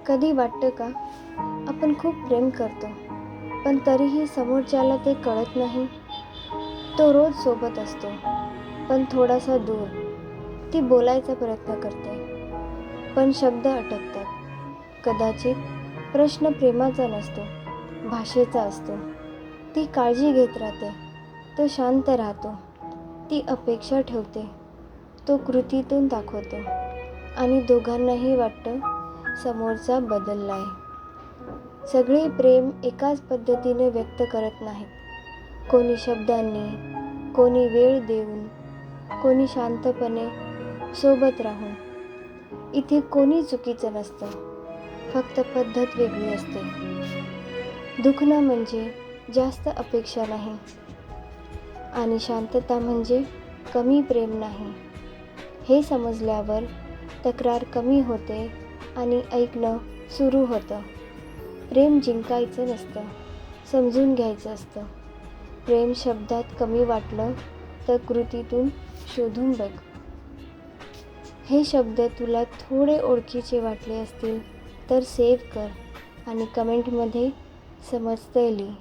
कधी वाटतं का आपण खूप प्रेम करतो, पण तरीही समोरच्याला ते कळत नाही. तो रोज सोबत असतो, पण थोडासा दूर. ती बोलायचा प्रयत्न करते, पण शब्द अटकतात. कदाचित प्रश्न प्रेमाचा नसतो, भाषेचा असतो. ती काळजी घेत राहते, तो शांत राहतो. ती अपेक्षा ठेवते, तो कृतीतून दाखवतो. आणि दोघांनाही वाटतं समोरचा बदललाय. सगळे प्रेम एकाच पद्धतीने व्यक्त करत नाहीत. कोणी शब्दांनी, कोणी वेळ देऊन, कोणी शांतपणे सोबत राहून. इथे कोणी चुकीचं नसतं, फक्त पद्धत वेगळी असते. दुखणं म्हणजे जास्त अपेक्षा नाही, आणि शांतता म्हणजे कमी प्रेम नाही. हे समजल्यावर तक्रार कमी होते आणि ऐकणं सुरू होतं. प्रेम जिंकायचं नसतं, समजून घ्यायचं असतं. प्रेम शब्दात कमी वाटलं तर कृतीतून शोधून बघ. हे शब्द तुला थोडे ओळखीचे वाटले असतील तर सेव्ह कर आणि कमेंटमध्ये समजतंय लिही.